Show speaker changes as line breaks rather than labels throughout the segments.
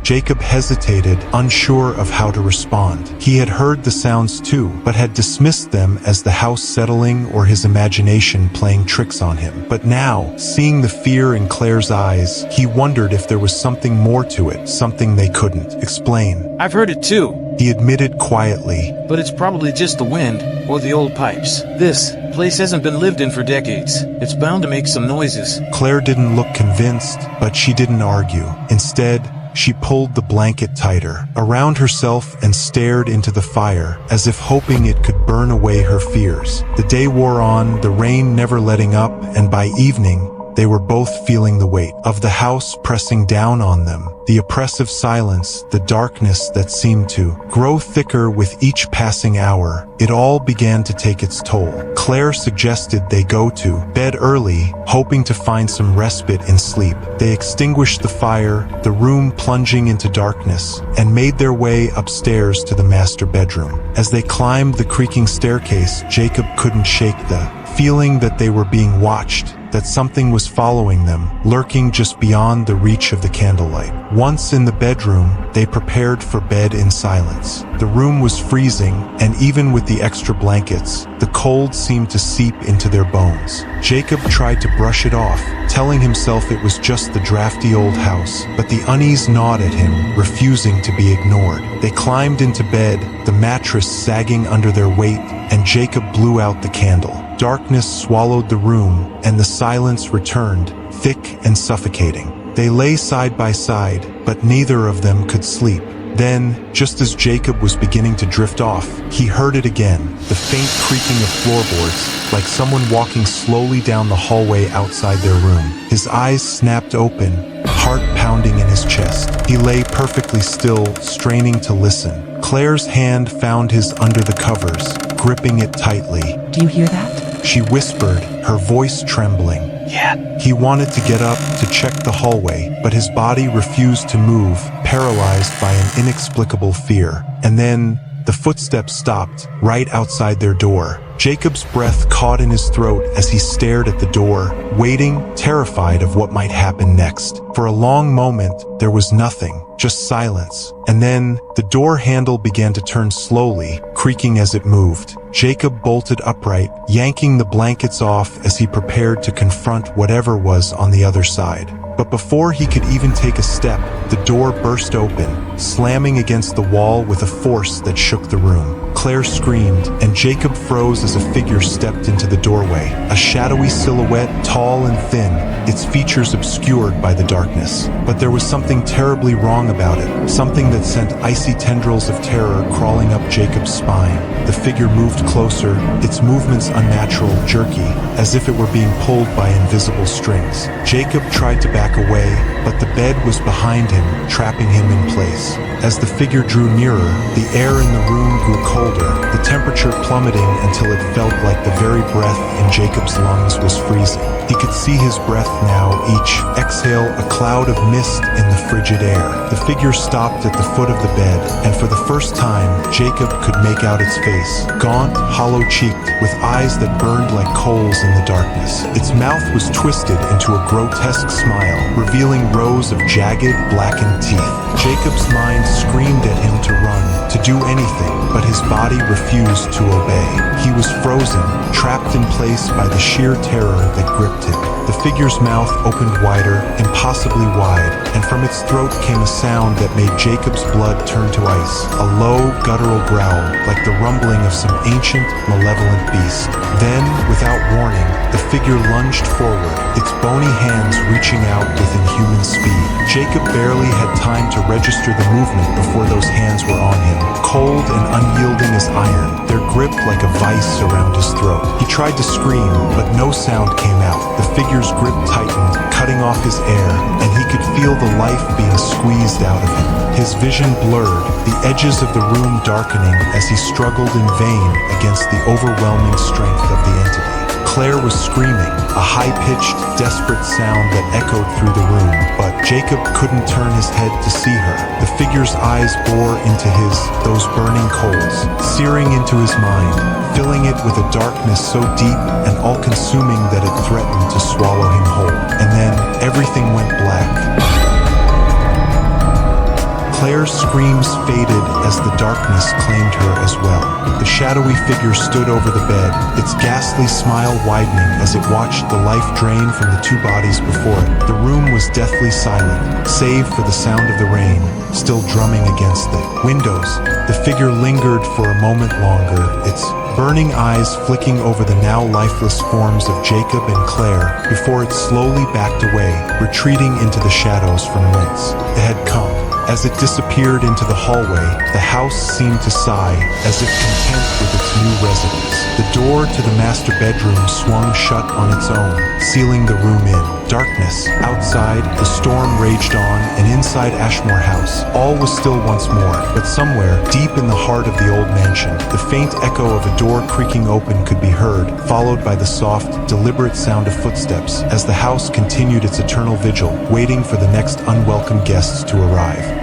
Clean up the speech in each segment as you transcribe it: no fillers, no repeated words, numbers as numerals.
Jacob hesitated, unsure of how to respond. He had heard the sounds too, but had dismissed them as the house settling or his imagination playing tricks on him. But now, seeing the fear in Claire's eyes, he wondered if there was something more to it, something they couldn't explain.
I've heard it too,
he admitted quietly.
but it's probably just the wind or the old pipes. This place hasn't been lived in for decades. It's bound to make some noises.
Claire didn't look convinced, but she didn't argue. Instead, she pulled the blanket tighter around herself and stared into the fire, as if hoping it could burn away her fears. The day wore on, the rain never letting up, and by evening, they were both feeling the weight of the house pressing down on them, the oppressive silence, the darkness that seemed to grow thicker with each passing hour. It all began to take its toll. Claire suggested they go to bed early, hoping to find some respite in sleep. They extinguished the fire, the room plunging into darkness, and made their way upstairs to the master bedroom. As they climbed the creaking staircase, Jacob couldn't shake the feeling that they were being watched, that something was following them, lurking just beyond the reach of the candlelight. Once in the bedroom, they prepared for bed in silence. The room was freezing, and even with the extra blankets, the cold seemed to seep into their bones. Jacob tried to brush it off, telling himself it was just the drafty old house, but the unease gnawed at him, refusing to be ignored. They climbed into bed, the mattress sagging under their weight, and Jacob blew out the candle. Darkness swallowed the room, and the silence returned, thick and suffocating. They lay side by side, but neither of them could sleep. Then, just as Jacob was beginning to drift off, he heard it again, the faint creaking of floorboards, like someone walking slowly down the hallway outside their room. His eyes snapped open, heart pounding in his chest. He lay perfectly still, straining to listen. Claire's hand found his under the covers, gripping it tightly.
Do you hear that?
She whispered, her voice trembling.
Yeah.
He wanted to get up to check the hallway, but his body refused to move, paralyzed by an inexplicable fear. And then, the footsteps stopped, right outside their door. Jacob's breath caught in his throat as he stared at the door, waiting, terrified of what might happen next. For a long moment, there was nothing, just silence. And then, the door handle began to turn slowly, creaking as it moved. Jacob bolted upright, yanking the blankets off as he prepared to confront whatever was on the other side. But before he could even take a step, the door burst open, slamming against the wall with a force that shook the room. Claire screamed, and Jacob froze as a figure stepped into the doorway. A shadowy silhouette, tall and thin, its features obscured by the darkness. But there was something terribly wrong about it, something that sent icy tendrils of terror crawling up Jacob's spine. The figure moved closer, its movements unnatural, jerky, as if it were being pulled by invisible strings. Jacob tried to back away, but the bed was behind him, trapping him in place. As the figure drew nearer, the air in the room grew colder, the temperature plummeting until it felt like the very breath in Jacob's lungs was freezing. He could see his breath now, each exhale a cloud of mist in the frigid air. The figure stopped at the foot of the bed, and for the first time, Jacob could make out its face, gaunt, hollow-cheeked, with eyes that burned like coals in the darkness. Its mouth was twisted into a grotesque smile, revealing rows of jagged, blackened teeth. Jacob's mind screamed at him to run, to do anything, but his body refused to obey. He was frozen, trapped in place by the sheer terror that gripped him. The figure's mouth opened wider, impossibly wide, and from its throat came a sound that made Jacob's blood turn to ice, a low, guttural growl, like the rumbling of some ancient, malevolent beast. Then, without warning, the figure lunged forward, its bony hands reaching out with inhuman speed. Jacob barely had time to register the movement before those hands were on him, cold and unyielding as iron, their grip like a vice around his throat. He tried to scream, but no sound came out. The figure's grip tightened, cutting off his air, and he could feel the life being squeezed out of him. His vision blurred, the edges of the room darkening as he struggled in vain against the overwhelming strength of the entity. Claire was screaming, a high-pitched, desperate sound that echoed through the room, but Jacob couldn't turn his head to see her. The figure's eyes bore into his, those burning coals, searing into his mind, filling it with a darkness so deep and all-consuming that it threatened to swallow him whole. And then, everything went black. Claire's screams faded as the darkness claimed her as well. The shadowy figure stood over the bed, its ghastly smile widening as it watched the life drain from the two bodies before it. The room was deathly silent, save for the sound of the rain, still drumming against the windows. The figure lingered for a moment longer, its burning eyes flicking over the now lifeless forms of Jacob and Claire before it slowly backed away, retreating into the shadows from whence it had come. As it disappeared into the hallway, the house seemed to sigh, as if content with its new residence. The door to the master bedroom swung shut on its own, sealing the room in. Darkness. Outside, the storm raged on, and inside Ashmore House, all was still once more. But somewhere, deep in the heart of the old mansion, the faint echo of a door creaking open could be heard, followed by the soft, deliberate sound of footsteps, as the house continued its eternal vigil, waiting for the next unwelcome guests to arrive.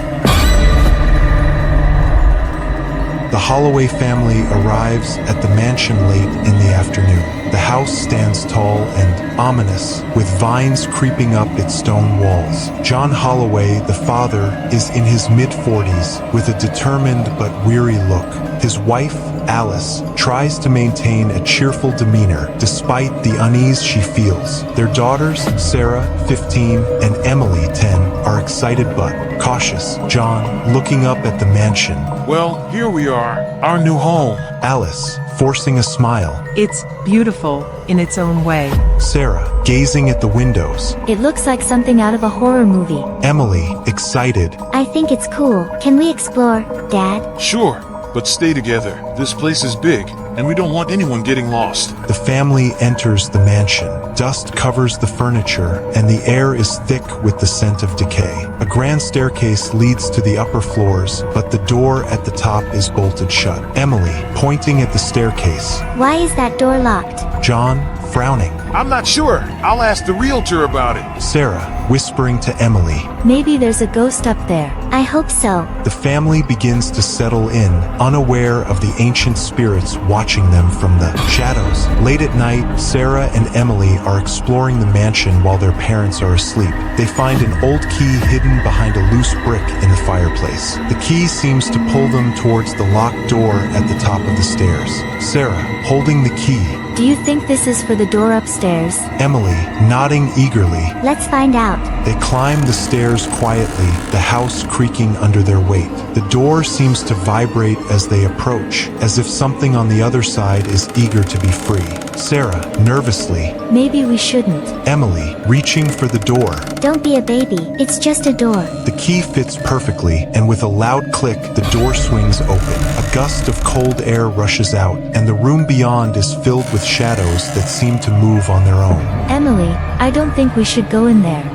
The Holloway family arrives at the mansion late in the afternoon. The house stands tall and ominous, with vines creeping up its stone walls. John Holloway, the father, is in his mid-40s, with a determined but weary look. His wife, Alice, tries to maintain a cheerful demeanor despite the unease she feels. Their daughters, Sarah, 15, and Emily, 10, are excited but cautious. John, looking up at the mansion.
Well, here we are, our new home.
Alice, forcing a smile.
It's beautiful in its own way.
Sarah, gazing at the windows.
It looks like something out of a horror movie.
Emily, excited.
I think it's cool. Can we explore, Dad?
Sure, but stay together. This place is big, and we don't want anyone getting lost.
The family enters the mansion. Dust covers the furniture, and the air is thick with the scent of decay. A grand staircase leads to the upper floors, but the door at the top is bolted shut. Emily, pointing at the staircase.
Why is that door locked?
John, frowning.
I'm not sure. I'll ask the realtor about it.
Sarah, whispering to Emily.
Maybe there's a ghost up there. I hope so.
The family begins to settle in, unaware of the ancient spirits watching them from the shadows. Late at night, Sarah and Emily are exploring the mansion while their parents are asleep. They find an old key hidden behind a loose brick in the fireplace. The key seems to pull them towards the locked door at the top of the stairs. Sarah, holding the key.
Do you think this is for the door upstairs?
Emily, nodding eagerly.
Let's find out.
They climb the stairs quietly, the house creaking under their weight. The door seems to vibrate as they approach, as if something on the other side is eager to be free. Sarah, nervously.
Maybe we shouldn't.
Emily, reaching for the door.
Don't be a baby. It's just a door.
The key fits perfectly, and with a loud click, the door swings open. A gust of cold air rushes out, and the room beyond is filled with shadows that seem to move on their own.
Emily, I don't think we should go in there.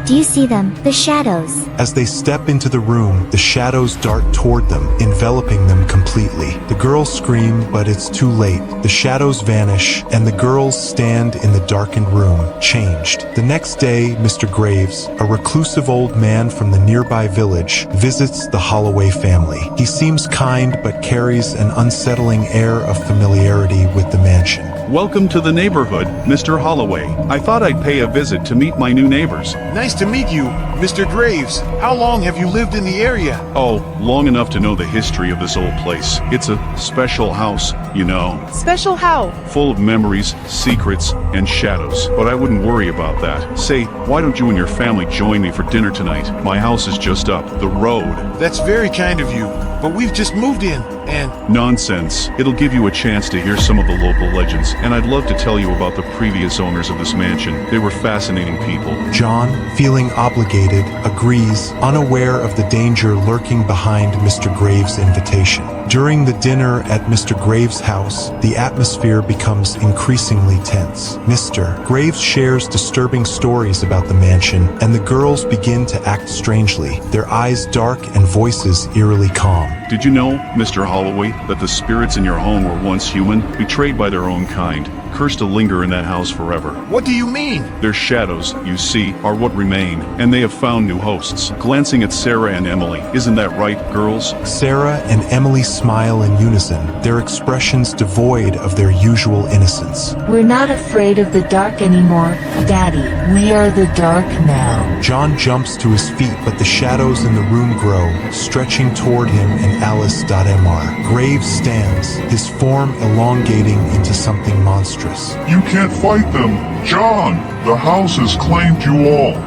Do you see them? The shadows.
As they step into the room, the shadows dart toward them, enveloping them completely. The girls scream, but it's too late. The shadows vanish, and the girls stand in the darkened room, changed. The next day, Mr. Graves, a reclusive old man from the nearby village, visits the Holloway family. He seems kind, but carries an unsettling air of familiarity with the mansion.
Welcome to the neighborhood, Mr. Holloway. I thought I'd pay a visit to meet my new neighbors.
Nice to meet you, Mr. Graves. How long have you lived in the area?
Oh, long enough to know the history of this old place. It's a special house, you know.
Special how?
Full of memories, secrets, and shadows. But I wouldn't worry about that. Say, why don't you and your family join me for dinner tonight? My house is just up the road.
That's very kind of you, but we've just moved in, and...
Nonsense. It'll give you a chance to hear some of the local legends, and I'd love to tell you about the previous owners of this mansion. They were fascinating people.
John, feeling obligated, agrees, unaware of the danger lurking behind Mr. Graves' invitation. During the dinner at Mr. Graves' house, the atmosphere becomes increasingly tense. Mr. Graves shares disturbing stories about the mansion, and the girls begin to act strangely, their eyes dark and voices eerily calm.
Did you know, Mr. Holloway, that the spirits in your home were once human, betrayed by their own kind? cursed to linger in that house forever.
What do you mean?
Their shadows, you see, are what remain, and they have found new hosts. Glancing at Sarah and Emily, isn't that right, girls?
Sarah and Emily smile in unison, their expressions devoid of their usual innocence.
We're not afraid of the dark anymore, Daddy. We are the dark now.
John jumps to his feet, but the shadows in the room grow, stretching toward him and Alice.Mr. Graves stands, his form elongating into something monstrous.
You can't fight them. John, the house has claimed you all.